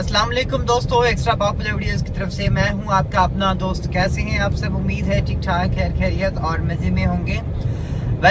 अस्सलाम वालेकुम दोस्तों, एक्स्ट्रा पॉपुलर वीडियोस की तरफ से मैं हूं आपका अपना दोस्त। कैसे हैं आप सब? उम्मीद है ठीक ठाक, खैर खैरियत और मज़े में होंगे।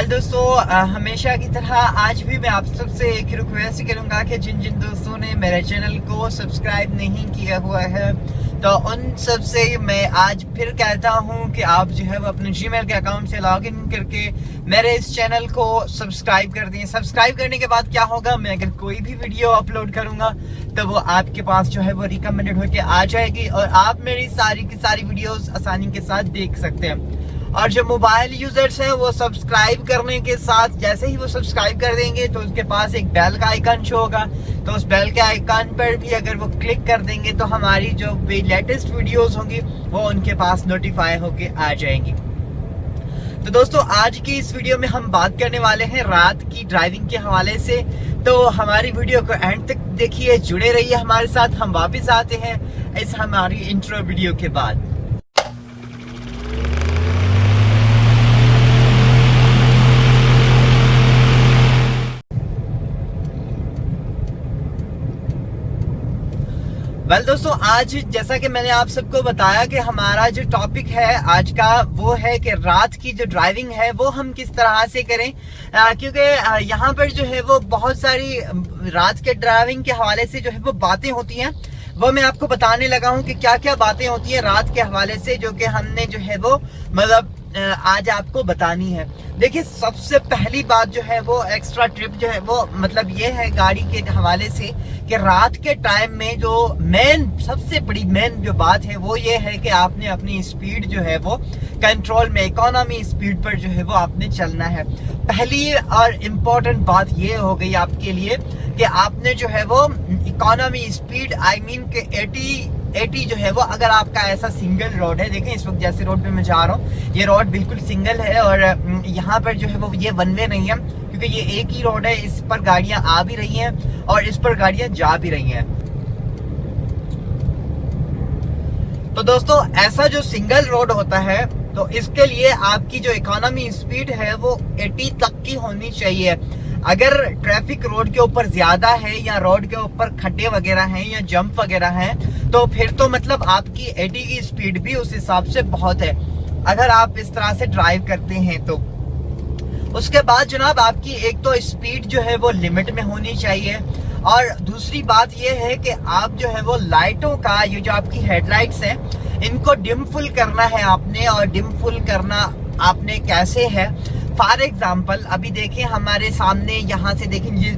दोस्तों, हमेशा की तरह आज भी मैं आप सबसे एक रिक्वेस्ट करूंगा कि जिन जिन दोस्तों ने मेरे चैनल को सब्सक्राइब नहीं किया हुआ है तो उन सब से मैं आज फिर कहता हूं कि आप जो है वो अपने जीमेल के अकाउंट से लॉग इन करके मेरे इस चैनल को सब्सक्राइब कर दें। सब्सक्राइब करने के बाद क्या होगा, मैं अगर कोई भी वीडियो अपलोड करूंगा तो वो आपके पास जो है वो रिकमेंडेड होके आ जाएगी और आप मेरी सारी की सारी वीडियोस आसानी के साथ देख सकते हैं। और जो मोबाइल यूजर्स हैं वो सब्सक्राइब करने के साथ जैसे ही वो सब्सक्राइब कर देंगे तो उसके पास एक बेल का आइकन शो होगा, तो उस बेल के आइकन पर भी अगर वो क्लिक कर देंगे तो हमारी जो भी लेटेस्ट वीडियोस होंगी वो उनके पास नोटिफाई होके आ जाएंगी। तो दोस्तों, आज की इस वीडियो में हम बात करने वाले हैं रात की ड्राइविंग के हवाले से। तो हमारी वीडियो को एंड तक देखिए, जुड़े रहिए हमारे साथ। हम वापस आते हैं इस हमारी इंट्रो वीडियो के बाद। दोस्तों, आज जैसा कि मैंने आप सबको बताया कि हमारा जो टॉपिक है आज का वो है कि रात की जो ड्राइविंग है वो हम किस तरह से करें, क्योंकि यहाँ पर जो है वो बहुत सारी रात के ड्राइविंग के हवाले से जो है वो बातें होती हैं। वो मैं आपको बताने लगा हूँ कि क्या क्या बातें होती हैं रात के हवाले से, जो कि हमने जो है वो मतलब आज आपको बतानी है। देखिए, सबसे पहली बात जो है वो एक्स्ट्रा ट्रिप जो है वो मतलब ये है गाड़ी के हवाले से कि रात के टाइम में जो सबसे बड़ी मेन जो बात है वो ये है कि आपने अपनी स्पीड जो है वो कंट्रोल में, इकोनॉमी स्पीड पर जो है वो आपने चलना है। पहली और इम्पोर्टेंट बात ये हो गई आपके लिए कि आपने जो है वो इकोनॉमी स्पीड के 80 जो है वो, अगर आपका ऐसा सिंगल रोड है, देखें इस वक्त जैसे रोड पे मैं जा रहा हूँ ये रोड बिल्कुल सिंगल है और यहाँ पर जो है वो ये वन वे नहीं है, क्योंकि ये एक ही रोड है। इस पर गाड़ियां आ भी रही हैं और इस पर गाड़ियां जा भी रही हैं। तो दोस्तों, ऐसा जो सिंगल रोड होता है तो इसके लिए आपकी जो इकोनॉमी स्पीड है वो 80 तक की होनी चाहिए। अगर ट्रैफिक रोड के ऊपर ज्यादा है या रोड के ऊपर खड्डे वगैरह हैं या जंप वगैरह हैं तो फिर तो मतलब आपकी 80 की स्पीड भी उस हिसाब से बहुत है, अगर आप इस तरह से ड्राइव करते हैं तो। उसके बाद जनाब, आपकी एक तो स्पीड जो है वो लिमिट में होनी चाहिए और दूसरी बात ये है कि आप जो है वो लाइटों का, ये जो आपकी हेडलाइट्स हैं इनको डिम फुल करना है आपने। और डिम फुल करना आपने कैसे है, फॉर एग्जाम्पल अभी देखें हमारे सामने, यहाँ से देखें ये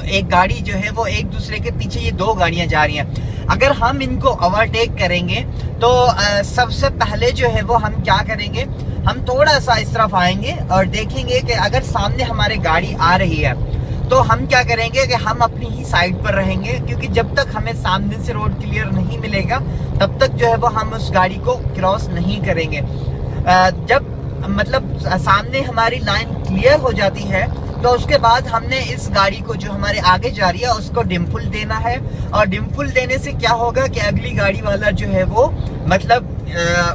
एक गाड़ी जो है वो एक दूसरे के पीछे ये दो गाड़ियां जा रही हैं। अगर हम इनको ओवरटेक करेंगे तो सबसे पहले जो है वो हम क्या करेंगे, हम थोड़ा सा इस तरफ आएंगे और देखेंगे कि अगर सामने हमारे गाड़ी आ रही है तो हम क्या करेंगे कि हम अपनी ही साइड पर रहेंगे, क्योंकि जब तक हमें सामने से रोड क्लियर नहीं मिलेगा तब तक जो है वो हम उस गाड़ी को क्रॉस नहीं करेंगे। जब मतलब सामने हमारी लाइन क्लियर हो जाती है तो उसके बाद हमने इस गाड़ी को जो हमारे आगे जा रही है उसको डिमफुल देना है। और डिमफुल देने से क्या होगा कि अगली गाड़ी वाला जो है वो मतलब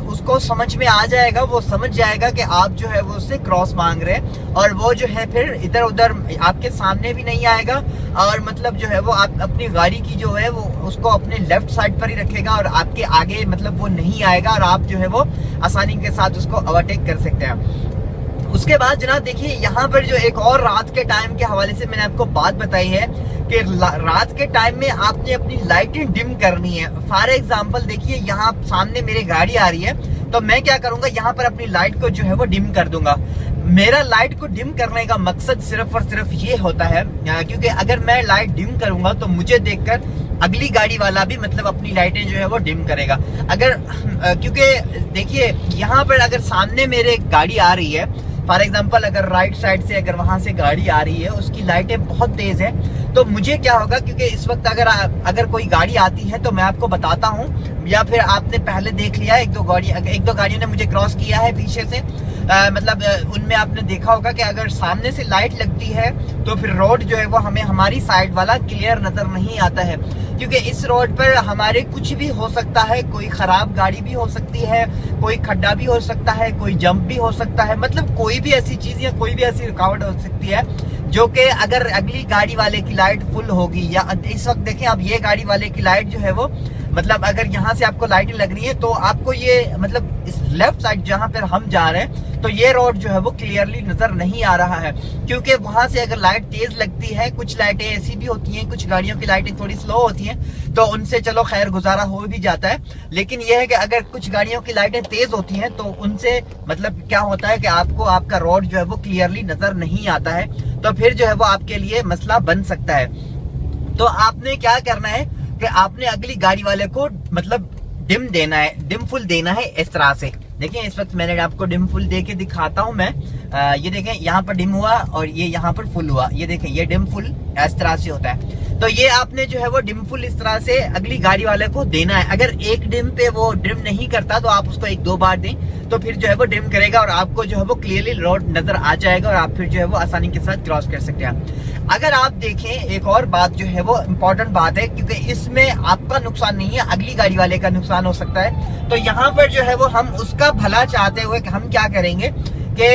उसको समझ में आ जाएगा, वो समझ जाएगा कि आप जो है वो उससे क्रॉस मांग रहे हैं और वो जो है फिर इधर उधर आपके सामने भी नहीं आएगा और मतलब जो है वो आप अपनी गाड़ी की जो है वो उसको अपने लेफ्ट साइड पर ही रखेगा और आपके आगे मतलब वो नहीं आएगा और आप जो है वो आसानी के साथ उसको ओवरटेक कर सकते हैं। उसके बाद जनाब देखिए, यहाँ पर जो एक और रात के टाइम के हवाले से मैंने आपको बात बताई है कि रात के टाइम में आपने अपनी लाइटें डिम करनी है। फॉर एग्जांपल देखिए, यहाँ सामने मेरी गाड़ी आ रही है तो मैं क्या करूंगा, यहाँ पर अपनी लाइट को जो है वो डिम कर दूंगा। मेरा लाइट को डिम करने का मकसद सिर्फ और सिर्फ ये होता है क्योंकि अगर मैं लाइट डिम करूंगा तो मुझे देखकर अगली गाड़ी वाला भी मतलब अपनी लाइटें जो है वो डिम करेगा। अगर क्योंकि देखिए, यहाँ पर अगर सामने मेरे गाड़ी आ रही है, फॉर एग्जाम्पल अगर राइट साइड से अगर वहां से गाड़ी आ रही है, उसकी लाइटें बहुत तेज है, तो मुझे क्या होगा, क्योंकि इस वक्त अगर कोई गाड़ी आती है तो मैं आपको बताता हूँ, या फिर आपने पहले देख लिया एक दो गाड़ियों ने मुझे क्रॉस किया है पीछे से, मतलब उनमें आपने देखा होगा कि अगर सामने से लाइट लगती है तो फिर रोड जो है वो हमें हमारी साइड वाला क्लियर नजर नहीं आता है, क्योंकि इस रोड पर हमारे कुछ भी हो सकता है। कोई खराब गाड़ी भी हो सकती है, कोई खड्डा भी हो सकता है, कोई जंप भी हो सकता है, मतलब कोई भी ऐसी चीज या कोई भी ऐसी रुकावट हो सकती है जो कि अगर अगली गाड़ी वाले की लाइट फुल होगी, या इस वक्त देखें आप ये गाड़ी वाले की लाइट जो है वो मतलब अगर यहाँ से आपको लाइटें लग रही है तो आपको ये मतलब इस लेफ्ट साइड जहाँ पर हम जा रहे हैं तो ये रोड जो है वो क्लियरली नजर नहीं आ रहा है, क्योंकि वहां से अगर लाइट तेज लगती है, कुछ लाइटें ऐसी भी होती हैं, कुछ गाड़ियों की लाइटें थोड़ी स्लो होती हैं तो उनसे चलो खैर गुजारा हो भी जाता है, लेकिन यह है कि अगर कुछ गाड़ियों की लाइटें तेज होती हैं तो उनसे मतलब क्या होता है कि आपको आपका रोड जो है वो क्लियरली नजर नहीं आता है, तो फिर जो है वो आपके लिए मसला बन सकता है। तो आपने क्या करना है कि आपने अगली गाड़ी वाले को मतलब डिम देना है, डिम फुल देना है इस तरह से। देखिए इस वक्त मैंने आपको डिम फुल दे के दिखाता हूं मैं। ये देखें यहाँ पर डिम हुआ और ये यहाँ पर फुल हुआ, ये देखें ये डिम फुल इस तरह से होता है। तो ये आपने जो है वो डिम फुल इस तरह से अगली गाड़ी वाले को देना है। अगर एक डिम पे वो डिम नहीं करता तो आप उसको 1-2 बार दें तो फिर जो है वो डिम करेगा और आपको जो है वो क्लियरली रोड नजर आ जाएगा और आप फिर जो है वो आसानी के साथ क्रॉस कर सकते हैं। अगर आप देखें एक और बात जो है वो इम्पोर्टेंट बात है, क्योंकि इसमें आपका नुकसान नहीं है, अगली गाड़ी वाले का नुकसान हो सकता है। तो यहाँ पर जो है वो हम उसका भला चाहते हुए कि हम क्या करेंगे कि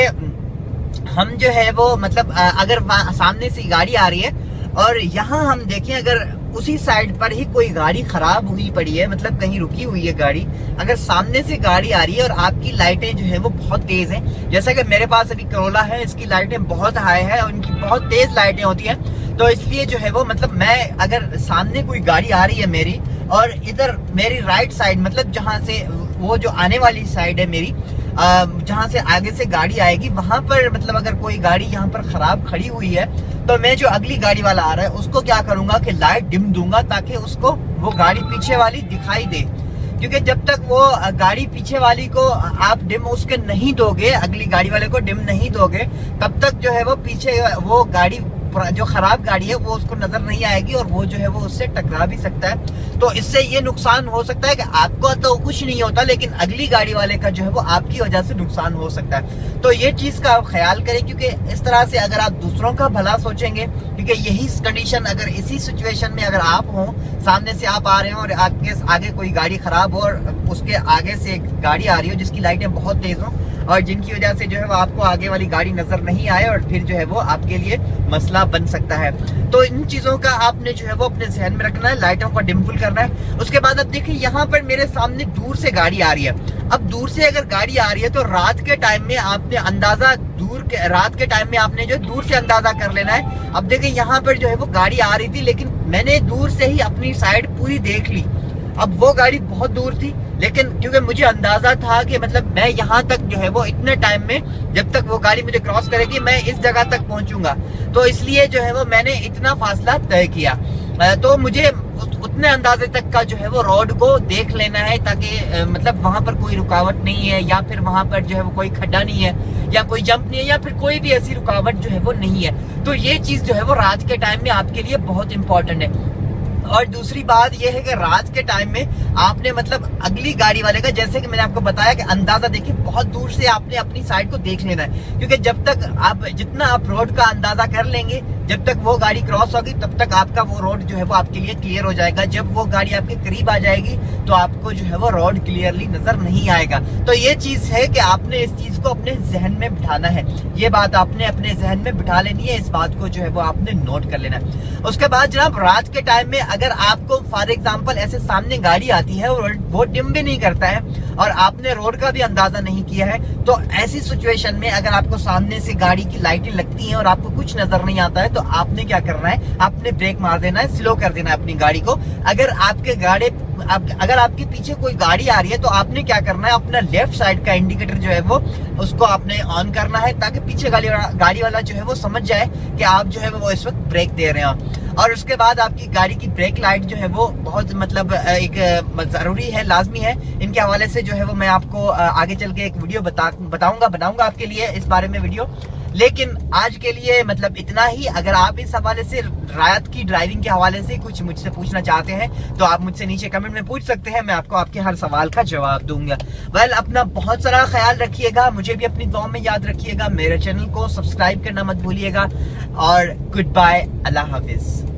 हम जो है वो मतलब अगर सामने से गाड़ी आ रही है और यहाँ हम देखें अगर उसी साइड पर ही कोई गाड़ी खराब हुई पड़ी है, मतलब कहीं रुकी हुई है गाड़ी, अगर सामने से गाड़ी आ रही है और आपकी लाइटें जो है वो बहुत तेज हैं, जैसा कि मेरे पास अभी करोला है, इसकी लाइटें बहुत हाई है और इनकी बहुत तेज लाइटें होती हैं, तो इसलिए जो है वो मतलब मैं अगर सामने कोई गाड़ी आ रही है मेरी और इधर मेरी राइट साइड मतलब जहाँ से वो जो आने वाली साइड है मेरी, जहाँ से आगे से गाड़ी आएगी वहां पर मतलब अगर कोई गाड़ी यहाँ पर खराब खड़ी हुई है तो मैं जो अगली गाड़ी वाला आ रहा है उसको क्या करूंगा कि लाइट डिम दूंगा ताकि उसको वो गाड़ी पीछे वाली दिखाई दे, क्योंकि जब तक वो गाड़ी पीछे वाली को आप डिम उसके नहीं दोगे, अगली गाड़ी वाले को डिम नहीं दोगे, तब तक जो है वो पीछे वो गाड़ी जो खराब गाड़ी है वो उसको नजर नहीं आएगी और वो जो है वो उससे टकरा भी सकता है। तो इससे ये नुकसान हो सकता है कि आपको तो कुछ नहीं होता लेकिन अगली गाड़ी वाले का जो है वो आपकी वजह से नुकसान हो सकता है। तो ये चीज का आप ख्याल करें, क्योंकि इस तरह से अगर आप दूसरों का भला सोचेंगे, क्योंकि यही कंडीशन अगर इसी सिचुएशन में अगर आप हो, सामने से आप आ रहे हो और आपके आगे कोई गाड़ी खराब हो और उसके आगे से एक गाड़ी आ रही हो जिसकी लाइटें बहुत तेज हो और जिनकी वजह से जो है वो आपको आगे वाली गाड़ी नजर नहीं आए और फिर जो है वो आपके लिए मसला बन सकता है। तो इन चीजों का आपने जो है वो अपने जहन में रखना है, लाइटों का डिम फुल करना है। उसके बाद अब देखिए यहाँ पर मेरे सामने दूर से गाड़ी आ रही है। अब दूर से अगर गाड़ी आ रही है तो रात के टाइम में आपने अंदाजा रात के टाइम में आपने जो दूर से अंदाजा कर लेना है। अब देखिए यहाँ पर जो है वो गाड़ी आ रही थी लेकिन मैंने दूर से ही अपनी साइड पूरी देख ली। अब वो गाड़ी बहुत दूर थी लेकिन क्योंकि मुझे अंदाजा था कि मतलब मैं यहाँ तक जो है वो इतने टाइम में जब तक वो गाड़ी मुझे क्रॉस करेगी मैं इस जगह तक पहुंचूंगा, तो इसलिए जो है वो मैंने इतना फासला तय किया। तो मुझे उतने अंदाजे तक का जो है वो रोड को देख लेना है ताकि मतलब वहां पर कोई रुकावट नहीं है या फिर वहां पर जो है वो कोई खड्डा नहीं है या कोई जंप नहीं है या फिर कोई भी ऐसी रुकावट जो है वो नहीं है। तो ये चीज जो है वो रात के टाइम में आपके लिए बहुत इंपॉर्टेंट है। और दूसरी बात यह है कि रात के टाइम में आपने मतलब अगली गाड़ी वाले का, जैसे कि मैंने आपको बताया कि अंदाजा देखिए बहुत दूर से आपने अपनी साइड को देख लेना है, क्योंकि जब तक आप जितना आप रोड का अंदाजा कर लेंगे जब तक वो गाड़ी क्रॉस होगी तब तक आपका वो रोड जो है वो आपके लिए क्लियर हो जाएगा। जब वो गाड़ी आपके करीब आ जाएगी तो आपको जो है वो रोड क्लियरली नजर नहीं आएगा। तो ये चीज है कि आपने इस चीज को अपने जहन में बिठाना है, ये बात आपने अपने जहन में बिठा लेनी है, इस बात को जो है वो आपने नोट कर लेना है। उसके बाद जनाब रात के टाइम में अगर आपको फॉर एग्जाम्पल ऐसे सामने गाड़ी आती है और वो डिम भी नहीं करता है और आपने रोड का भी अंदाजा नहीं किया है, तो ऐसी सिचुएशन में अगर आपको सामने से गाड़ी की लाइटें लगती हैं और आपको कुछ नजर नहीं आता है तो आपने क्या करना है, आपने ब्रेक मार देना है, स्लो कर देना है अपनी गाड़ी को। अगर आपके पीछे कोई गाड़ी आ रही है तो आपने क्या करना है, अपना लेफ्ट साइड का इंडिकेटर जो है वो उसको आपने ऑन करना है ताकि पीछे गाड़ी वाला जो है वो समझ जाए कि आप जो है वो इस वक्त ब्रेक दे रहे हो। और उसके बाद आपकी गाड़ी की ब्रेक लाइट जो है वो बहुत मतलब एक जरूरी है, लाजमी है। इनके हवाले से जो है वो मैं आपको आगे चल के एक वीडियो बनाऊंगा आपके लिए इस बारे में वीडियो। लेकिन आज के लिए मतलब इतना ही। अगर आप इस हवाले से रात की ड्राइविंग के हवाले से कुछ मुझसे पूछना चाहते हैं तो आप मुझसे नीचे कमेंट में पूछ सकते हैं, मैं आपको आपके हर सवाल का जवाब दूंगा। अपना बहुत सारा ख्याल रखिएगा, मुझे भी अपनी दुआ में याद रखिएगा, मेरे चैनल को सब्सक्राइब करना मत भूलिएगा और गुड बाय, अल्लाह हाफिज।